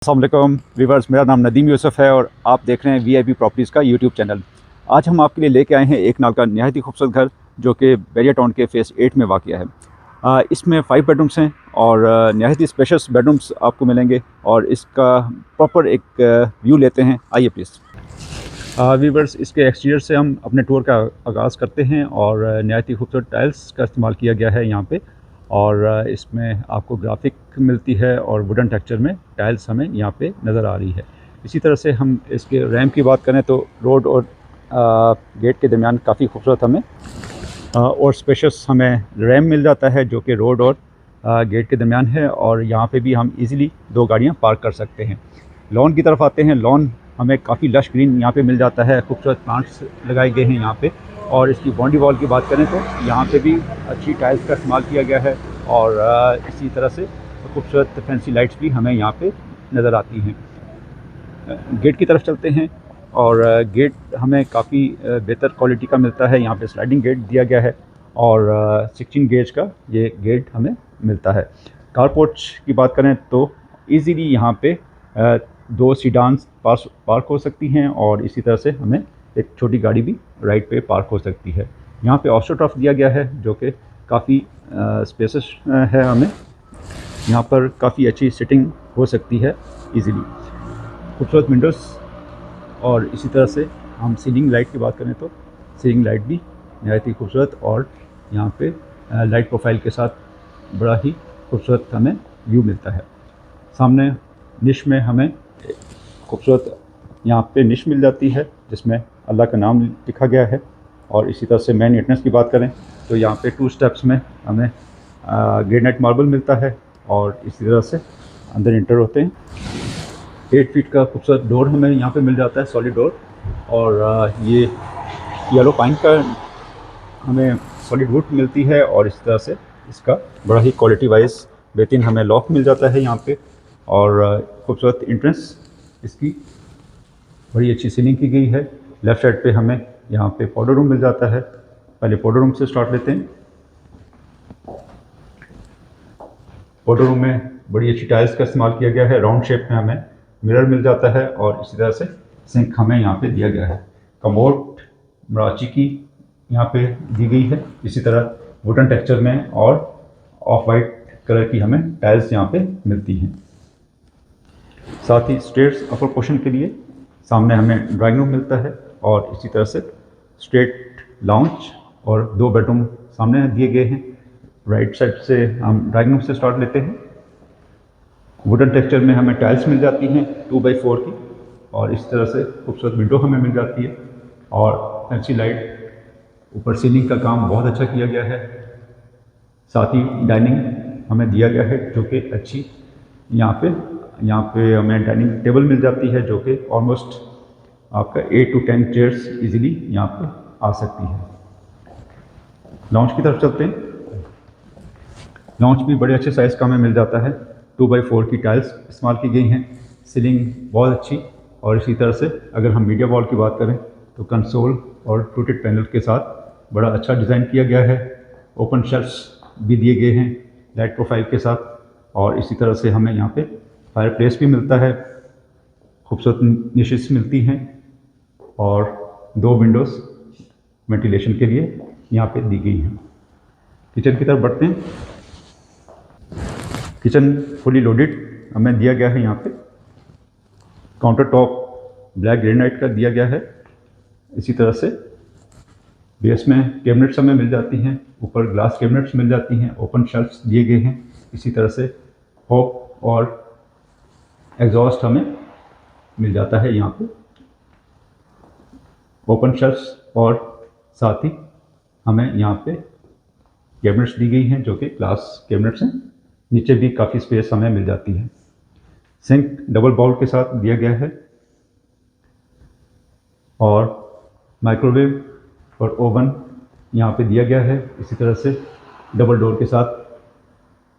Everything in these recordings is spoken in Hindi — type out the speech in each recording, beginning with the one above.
अस्सलाम वालेकुम व्यूअर्स, मेरा नाम नदीम यूसुफ है और आप देख रहे हैं वीआईपी प्रॉपर्टीज़ का यूट्यूब चैनल। आज हम आपके लिए लेके आए हैं एक नाल का नहायत ही खूबसूरत घर जो कि बैरिया टाउन के फेज़ 8 में वाक़ है। इसमें 5 बेडरूम्स हैं और नहायत ही स्पेशियस बेडरूम्स आपको मिलेंगे और इसका प्रॉपर एक व्यू लेते हैं। आइए प्लीज़। व्यूअर्स, इसके एक्सटीरियर से हम अपने टूर का आगाज़ करते हैं और नहायत ही खूबसूरत टाइल्स का इस्तेमाल किया गया है यहाँ पे और इसमें आपको ग्राफिक मिलती है और वुडन टेक्सचर में टाइल्स हमें यहाँ पे नज़र आ रही है। इसी तरह से हम इसके रैम्प की बात करें तो रोड और गेट के दरमियान काफ़ी खूबसूरत हमें और स्पेशियस हमें रैम्प मिल जाता है जो कि रोड और गेट के दरमियान है और यहाँ पे भी हम इजीली 2 गाड़ियाँ पार्क कर सकते हैं। लॉन की तरफ आते हैं। लॉन हमें काफ़ी लश ग्रीन यहाँ पे मिल जाता है, खूबसूरत प्लांट्स लगाए गए हैं यहाँ पे और इसकी बाउंड्री वॉल की बात करें तो यहाँ पे भी अच्छी टाइल्स का इस्तेमाल किया गया है और इसी तरह से खूबसूरत फैंसी लाइट्स भी हमें यहाँ पे नज़र आती हैं। गेट की तरफ चलते हैं और गेट हमें काफ़ी बेहतर क्वालिटी का मिलता है। यहाँ पे स्लाइडिंग गेट दिया गया है और 16 गेज का ये गेट हमें मिलता है। कारपोर्च की बात करें तो इजीली यहाँ पे 2 सीडान्स पार्क हो सकती हैं और इसी तरह से हमें एक छोटी गाड़ी भी राइट पे पार्क हो सकती है। यहाँ पे ऑस्ट्रोटर्फ दिया गया है जो कि काफ़ी स्पेसेस है। हमें यहाँ पर काफ़ी अच्छी सिटिंग हो सकती है इजीली। खूबसूरत विंडोज़ और इसी तरह से हम सीलिंग लाइट की बात करें तो सीलिंग लाइट भी नहायत ही खूबसूरत और यहाँ पे लाइट प्रोफाइल के साथ बड़ा ही खूबसूरत हमें व्यू मिलता है। सामने निश में हमें खूबसूरत यहाँ पे निश मिल जाती है जिसमें अल्लाह का नाम लिखा गया है और इसी तरह से मेन एंट्रेंस की बात करें तो यहाँ पे 2 स्टेप्स में हमें ग्रेनाइट मार्बल मिलता है और इसी तरह से अंदर इंटर होते हैं। 8 फीट का खूबसूरत डोर हमें यहाँ पे मिल जाता है, सॉलिड डोर और ये येलो पाइन का हमें सॉलिड वुड मिलती है और इस तरह से इसका बड़ा ही क्वालिटी वाइज बेहतरीन हमें लॉक मिल जाता है यहाँ पे और खूबसूरत एंट्रेंस इसकी बड़ी अच्छी सीलिंग की गई है। लेफ़्ट साइड पे हमें यहाँ पे पाउडर रूम मिल जाता है। पहले पाउडर रूम से स्टार्ट लेते हैं। पाउडर रूम में बड़ी अच्छी टाइल्स का इस्तेमाल किया गया है। राउंड शेप में हमें मिरर मिल जाता है और इसी तरह से सिंक हमें यहाँ पे दिया गया है। कमोड मराची की यहाँ पे दी गई है। इसी तरह वुडन टेक्सचर में और ऑफ वाइट कलर की हमें टाइल्स यहाँ पे मिलती हैं। साथ ही स्टेयर्स अपर पोर्शन के लिए सामने हमें ड्राइंग रूम मिलता है और इसी तरह से स्ट्रेट लाउंज और 2 बेडरूम सामने दिए गए हैं। राइट साइड से हम ड्राइंग रूम से स्टार्ट लेते हैं। वुडन टेक्सचर में हमें टाइल्स मिल जाती हैं 2x4 की और इस तरह से खूबसूरत विंडो हमें मिल जाती है और फैंसी लाइट ऊपर सीलिंग का काम बहुत अच्छा किया गया है। साथ ही डाइनिंग हमें दिया गया है जो कि अच्छी यहाँ पे हमें डाइनिंग टेबल मिल जाती है जो कि ऑलमोस्ट आपका 8 to 10 चेयर्स इजीली यहाँ पे आ सकती है। लॉन्च की तरफ चलते हैं। लॉन्च भी बड़े अच्छे साइज़ का हमें मिल जाता है। 2x4 की टाइल्स इस्तेमाल की गई हैं। सीलिंग बहुत अच्छी और इसी तरह से अगर हम मीडिया वॉल की बात करें तो कंसोल और टूटेड पैनल के साथ बड़ा अच्छा डिज़ाइन किया गया है। ओपन शेल्फ्स भी दिए गए हैं लाइट प्रोफाइल के साथ और इसी तरह से हमें यहाँ पे फायर प्लेस भी मिलता है। खूबसूरत निशेस मिलती हैं और 2 विंडोज़ वेंटिलेशन के लिए यहाँ पे दी गई हैं। किचन की तरफ बढ़ते हैं। किचन फुली लोडेड हमें दिया गया है। यहाँ पे काउंटर टॉप ब्लैक ग्रेनाइट का दिया गया है। इसी तरह से बेस में कैबिनेट्स हमें मिल जाती हैं, ऊपर ग्लास कैबिनेट्स मिल जाती हैं, ओपन शेल्फ्स दिए गए हैं। इसी तरह से हॉब और एग्जॉस्ट हमें मिल जाता है यहाँ पे। ओपन शेल्फ्स और साथ ही हमें यहाँ पे कैबिनेट्स दी गई हैं जो कि ग्लास कैबिनेट्स हैं। नीचे भी काफ़ी स्पेस हमें मिल जाती है। सिंक डबल बाउल के साथ दिया गया है और माइक्रोवेव और ओवन यहाँ पे दिया गया है। इसी तरह से डबल डोर के साथ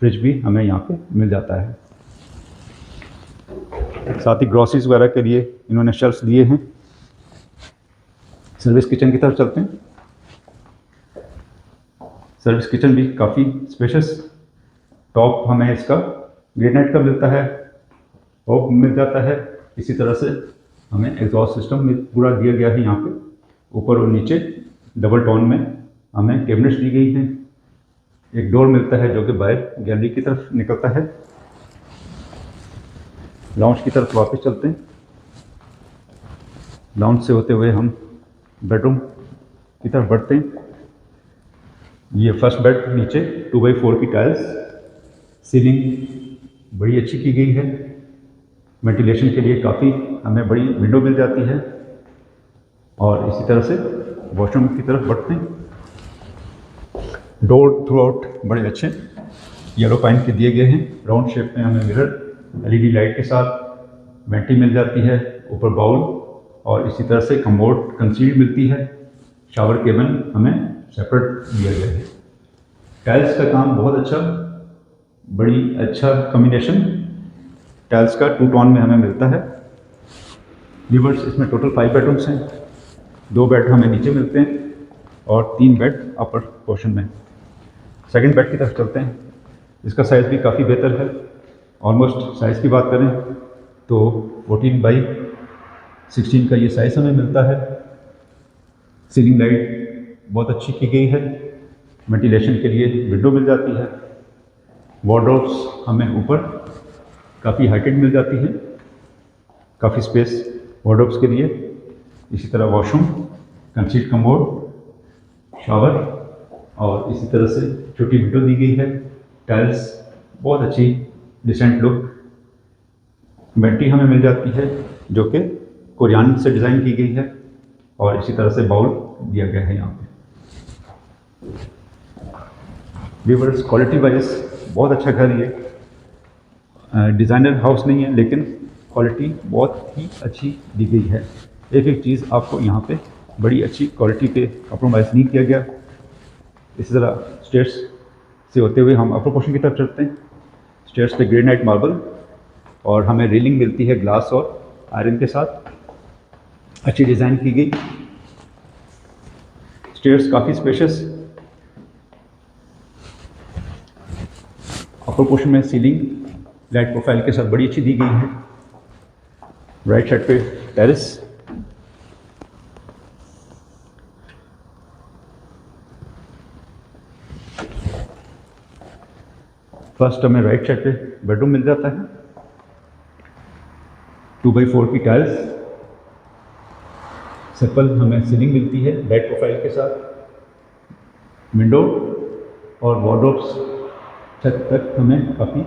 फ्रिज भी हमें यहाँ पे मिल जाता है। साथ ही ग्रॉसरीज वगैरह के लिए इन्होंने शेल्फ्स दिए हैं। सर्विस किचन की तरफ चलते हैं। सर्विस किचन भी काफ़ी स्पेशियस। टॉप हमें इसका ग्रेनाइट का मिलता है और मिल जाता है। इसी तरह से हमें एग्जॉस्ट सिस्टम में पूरा दिया गया है। यहाँ पे ऊपर और नीचे डबल टोन में हमें कैबिनेट्स दी गई हैं। एक डोर मिलता है जो कि बाहर गैलरी की तरफ निकलता है। लाउंज की तरफ वापस चलते हैं। लाउंज से होते हुए हम बेडरूम की तरफ बढ़ते हैं। ये फर्स्ट बेड, नीचे 2x4 की टाइल्स, सीलिंग बड़ी अच्छी की गई है। वेंटिलेशन के लिए काफ़ी हमें बड़ी विंडो मिल जाती है। और इसी तरह से वॉशरूम की तरफ बढ़ते हैं। डोर थ्रू आउट बड़े अच्छे येलो पाइन के दिए गए हैं। राउंड शेप में हमें मिरर एलईडी लाइट के साथ वेंटी मिल जाती है। ऊपर बाउल और इसी तरह से कमोड कंसील्ड मिलती है। शावर केबिन हमें सेपरेट दिया गया है। टाइल्स का काम बहुत अच्छा, बड़ी अच्छा कॉम्बिनेशन टाइल्स का 2 टोन में हमें मिलता है। व्यूअर्स, इसमें टोटल 5 बेडरूम्स हैं। 2 बेड हमें नीचे मिलते हैं और 3 बेड अपर पोर्शन में। सेकंड बेड की तरफ चलते हैं। इसका साइज़ भी काफ़ी बेहतर है। ऑलमोस्ट साइज़ की बात करें तो 14x16 का ये साइज़ हमें मिलता है। सीलिंग लाइट बहुत अच्छी की गई है। वेंटिलेशन के लिए विंडो मिल जाती है। वार्डरोब्स हमें ऊपर काफ़ी हाइटेड मिल जाती है, काफ़ी स्पेस वार्डरोब्स के लिए। इसी तरह वॉशरूम, कंसील्ड कमोड, शावर और इसी तरह से छोटी विंडो दी गई है। टाइल्स बहुत अच्छी डिसेंट लुक। वेंटी हमें मिल जाती है जो कि कोरियान से डिज़ाइन की गई है। और इसी तरह से बाउल दिया गया है यहाँ पे। व्यूअर्स, क्वालिटी वाइज बहुत अच्छा घर ये डिज़ाइनर हाउस नहीं है, लेकिन क्वालिटी बहुत ही अच्छी दी गई है। एक एक चीज़ आपको यहाँ पे बड़ी अच्छी क्वालिटी पे कॉम्प्रोमाइज़ नहीं किया गया। इसी तरह स्टेयर्स से होते हुए हम अपर पोर्शन की तरफ चलते हैं। स्टेयर्स पे ग्रेनाइट मार्बल और हमें रेलिंग मिलती है ग्लास और आयरन के साथ, अच्छी डिज़ाइन की गई। स्टेयर्स काफ़ी स्पेशियस। अपर पोर्शन में सीलिंग लाइट प्रोफाइल के साथ बड़ी अच्छी दी गई है। राइट साइड पे टेरेस, फर्स्ट हमें राइट साइड पे बेडरूम मिल जाता है। 2x4 की टाइल्स, सिंपल हमें सीलिंग मिलती है लाइट प्रोफाइल के साथ। विंडो और वार्डरोब्स छत तक हमें काफ़ी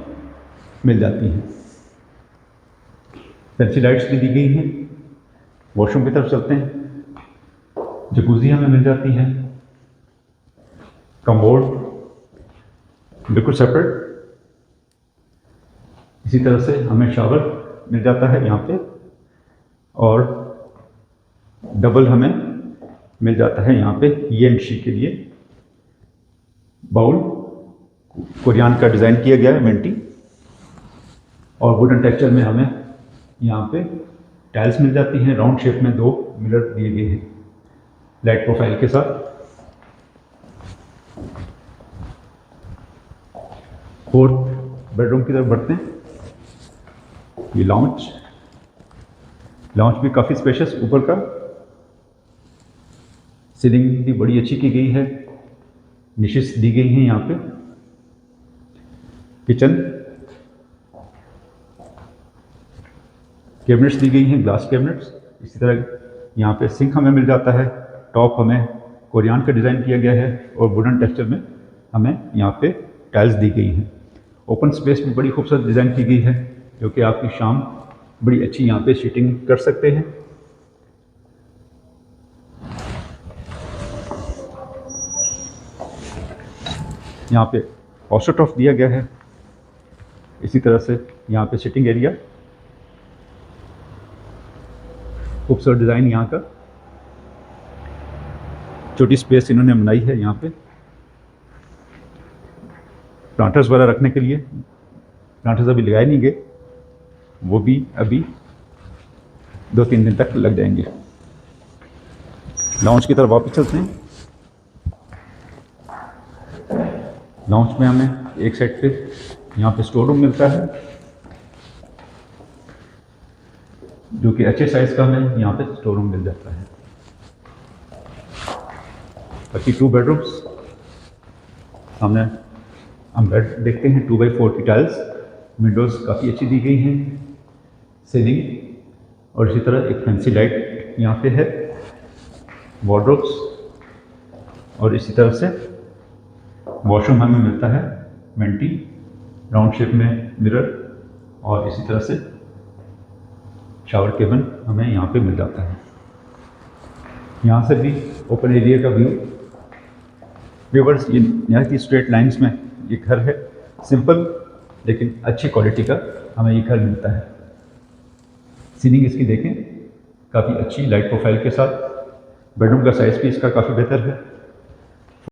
मिल जाती हैं। फैंसी लाइट्स भी दी गई हैं। वॉशरूम की तरफ चलते हैं। जकूज़ी हमें मिल जाती है। कमोड बिल्कुल सेपरेट। इसी तरह से हमें शावर मिल जाता है यहाँ पे और डबल हमें मिल जाता है यहाँ पे ये एंड शी के लिए। बाउल कोरियान का डिज़ाइन किया गया है, वेंटी और वुडन टेक्सचर में हमें यहाँ पे टाइल्स मिल जाती हैं। राउंड शेप में 2 मिरर दिए गए हैं लाइट प्रोफाइल के साथ। फोर्थ बेडरूम की तरफ बढ़ते हैं। ये लाउंज भी काफ़ी स्पेशियस, ऊपर का सीलिंग भी बड़ी अच्छी की गई है। निशेस दी गई हैं यहाँ पे। किचन कैबिनेट्स दी गई हैं, ग्लास कैबिनेट्स। इसी तरह यहाँ पे सिंक हमें मिल जाता है। टॉप हमें कोरियान का डिज़ाइन किया गया है और वुडन टेक्सचर में हमें यहाँ पे टाइल्स दी गई हैं। ओपन स्पेस में बड़ी खूबसूरत डिज़ाइन की गई है जो कि आपकी शाम बड़ी अच्छी यहाँ पे सीटिंग कर सकते हैं। यहाँ पे ऑस्टर टॉप दिया गया है। इसी तरह से यहाँ पे सिटिंग एरिया, खूबसूरत डिज़ाइन यहाँ का। छोटी स्पेस इन्होंने बनाई है यहाँ पे प्लांटर्स वगैरह रखने के लिए। प्लांटर्स अभी लगाए नहीं गए, वो भी अभी 2-3 दिन तक लग जाएंगे। लाउंज की तरफ वापस चलते हैं। लाउंज में हमें एक साइड पे यहाँ पे स्टोर रूम मिलता है। जो कि अच्छे साइज़ का हमें यहाँ पे स्टोर रूम मिल जाता है। बाकी 2 बेडरूम्स, सामने हम बेड देखते हैं 2x4 की टाइल्स, विंडोज़ काफ़ी अच्छी दी गई हैं, सीलिंग और इसी तरह एक फैंसी लाइट यहाँ पे है, वार्डरोब्स और इसी तरह से वॉशरूम हमें मिलता है वेंटी, राउंड शेप में मिरर और इसी तरह से शावर केबिन हमें यहाँ पे मिल जाता है। यहाँ से भी ओपन एरिया का व्यू। व्यूवर्स, ये नहायत ही स्ट्रेट लाइंस में ये घर है, सिंपल लेकिन अच्छी क्वालिटी का हमें ये घर मिलता है। सीलिंग इसकी देखें, काफ़ी अच्छी लाइट प्रोफाइल के साथ। बेडरूम का साइज़ भी इसका काफ़ी बेहतर है।